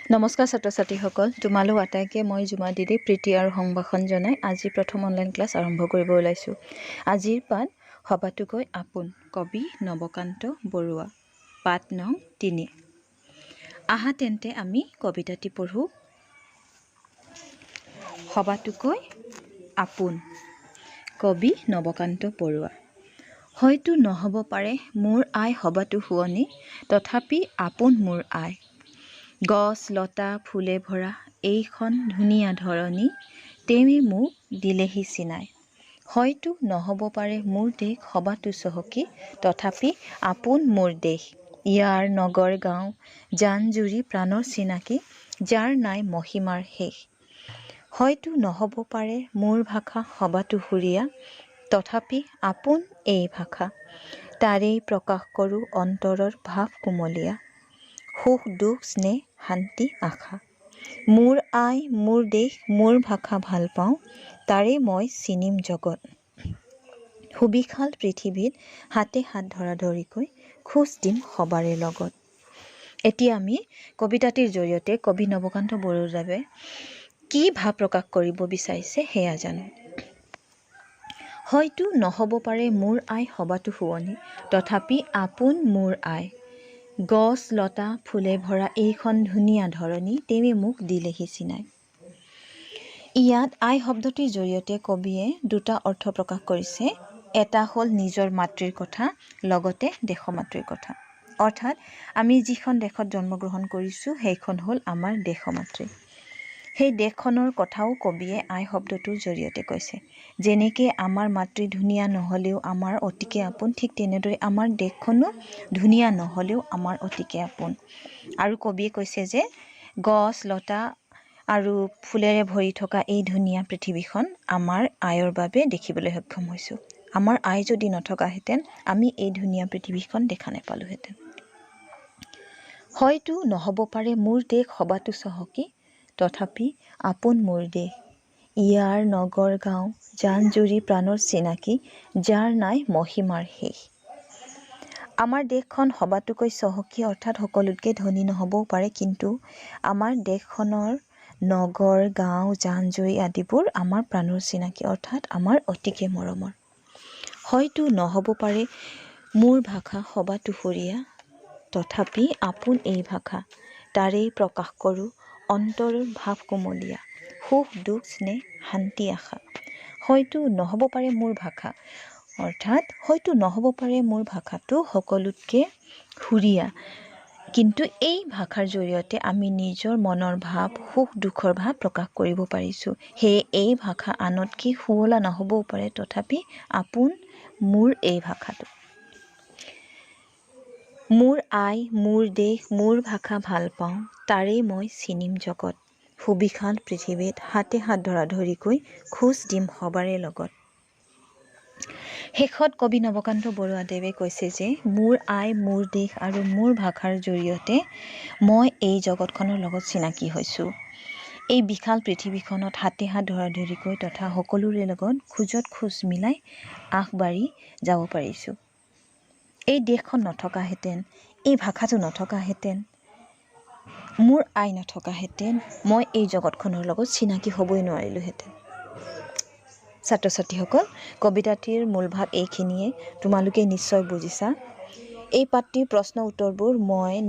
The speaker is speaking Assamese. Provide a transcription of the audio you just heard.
নমস্কাৰ ছাত্ৰ ছাত্ৰীসকল, তোমালোক আটাইকে মই জুমা দিদি প্ৰীতি আৰু সংভাষণ জনাই আজি প্ৰথম অনলাইন ক্লাছ আৰম্ভ কৰিব ওলাইছোঁ। আজিৰ পাঠ সবাতোকৈ আপোন, কবি নৱকান্ত বৰুৱা, পাঠ নং 3। আহা তেন্তে আমি কবিতাটি পঢ়োঁ। সবাতোকৈ আপোন, কবি নৱকান্ত বৰুৱা। হয়তো নহ'ব পাৰে মোৰ আই সবাতো শুৱনি, তথাপি আপোন মোৰ আই। গছ লতা ফুলে ভৰা এইখন ধুনীয়া ধৰণী, তেৱে মোক দিলেহি চিনাই। হয়তো নহ'ব পাৰে মোৰ দেশ সবাতো চহকী, তথাপি আপোন মোৰ দেশ। ইয়াৰ নগৰ গাঁও জান জুৰি প্ৰাণৰ চিনাকি, যাৰ নাই মহিমাৰ শেষ। হয়তো নহ'ব পাৰে মোৰ ভাষা সবাতো সুৰীয়া, তথাপি আপোন এই ভাষা। তাৰেই প্ৰকাশ কৰোঁ অন্তৰৰ ভাৱ কুমলীয়া, সুখ দুখ স্নেহ শান্তি আশা। মোৰ আই মোৰ দেশ মোৰ ভাষা ভাল পাওঁ, তাৰে মই চিনিম জগত। সুবিশাল পৃথিৱীত হাতে হাত ধৰা ধৰিকৈ খোজ দিম সবাৰে লগত। এতিয়া আমি কবিতাটিৰ জৰিয়তে কবি নৱকান্ত বৰুৱাদেৱে কি ভাৱ প্ৰকাশ কৰিব বিচাৰিছে সেয়া জানো। হয়তো নহ'ব পাৰে মোৰ আই সবাতো শুৱনি, তথাপি আপোন মোৰ আই। গছ লতা ফুলে ভৰা এইখন ধুনীয়া ধৰণী, তেৱে মোক দিলেহি চিনাই। ইয়াত আই শব্দটিৰ জৰিয়তে কবিয়ে দুটা অৰ্থ প্ৰকাশ কৰিছে। এটা হ'ল নিজৰ মাতৃৰ কথা, লগতে দেশমাতৃৰ কথা। অৰ্থাৎ আমি যিখন দেশত জন্মগ্ৰহণ কৰিছোঁ সেইখন হ'ল আমাৰ দেশমাতৃ। সেই দেশখনৰ কথাও কবিয়ে আই শব্দটোৰ জৰিয়তে কৈছে। যেনেকৈ আমাৰ মাতৃ ধুনীয়া নহ'লেও আমাৰ অতিকে আপোন, ঠিক তেনেদৰে আমাৰ দেশখনো ধুনীয়া নহ'লেও আমাৰ অতিকে আপোন। আৰু কবিয়ে কৈছে যে গছ লতা আৰু ফুলেৰে ভৰি থকা এই ধুনীয়া পৃথিৱীখন আমাৰ আইৰ বাবে দেখিবলৈ সক্ষম হৈছোঁ। আমাৰ আই যদি নথকাহেঁতেন আমি এই ধুনীয়া পৃথিৱীখন দেখা নাপালোহেঁতেন। হয়তো নহ'ব পাৰে মোৰ দেশ সবাতো চহকী, তথাপি আপোন মোৰ দেশ। ইয়াৰ নগৰ গাঁও জান জুৰি প্ৰাণৰ চিনাকি, যাৰ নাই মহিমাৰ শেষ। আমাৰ দেশখন সবাতোকৈ চহকী, অৰ্থাৎ সকলোতকৈ ধনী নহ'বও পাৰে, কিন্তু আমাৰ দেশখনৰ নগৰ গাঁও জান জুৰি আদিবোৰ আমাৰ প্ৰাণৰ চিনাকি, অৰ্থাৎ আমাৰ অতিকে মৰমৰ। হয়তো নহ'ব পাৰে মোৰ ভাষা সবাতো সুৰীয়া, তথাপি আপোন এই ভাষা। তাৰেই প্ৰকাশ কৰোঁ অন্তৰৰ ভাৱ কুমলীয়া, সুখ দুখ স্নেহ শান্তি আশা। হয়তো নহ'ব পাৰে মোৰ ভাষা, অৰ্থাৎ হয়তো নহ'ব পাৰে মোৰ ভাষাটো সকলোতকৈ সুৰীয়া, কিন্তু এই ভাষাৰ জৰিয়তে আমি নিজৰ মনৰ ভাৱ সুখ দুখৰ ভাৱ প্ৰকাশ কৰিব পাৰিছোঁ। সেয়ে এই ভাষা আনতকৈ শুৱলা নহ'বও পাৰে, তথাপি আপোন মোৰ এই ভাষাটো। মোৰ আই মোৰ দেশ মোৰ ভাষা ভাল পাওঁ, তাৰেই মই চিনিম জগত। সুবিশাল পৃথিৱীত হাতে হাত ধৰা ধৰিকৈ খোজ দিম সবাৰে লগত। শেষত কবি নৱকান্ত বৰুৱাদেৱে কৈছে যে মোৰ আই মোৰ দেশ আৰু মোৰ ভাষাৰ জৰিয়তে মই এই জগতখনৰ লগত চিনাকি হৈছোঁ। এই বিশাল পৃথিৱীখনত হাতে হাত ধৰা ধৰিকৈ তথা সকলোৰে লগত খোজত খোজ মিলাই আগবাঢ়ি যাব পাৰিছোঁ। এই দেশখন নথকাহেঁতেন, এই ভাষাটো নথকাহেঁতেন, মোৰ আই নথকাহেঁতেন মই এই জগতখনৰ লগত চিনাকি হ'বই নোৱাৰিলোহেঁতেন। ছাত্ৰ ছাত্ৰীসকল, কবিতাটিৰ মূল ভাৱ এইখিনিয়ে, তোমালোকে নিশ্চয় বুজিছা। এই পাঠটিৰ প্ৰশ্ন উত্তৰবোৰ মই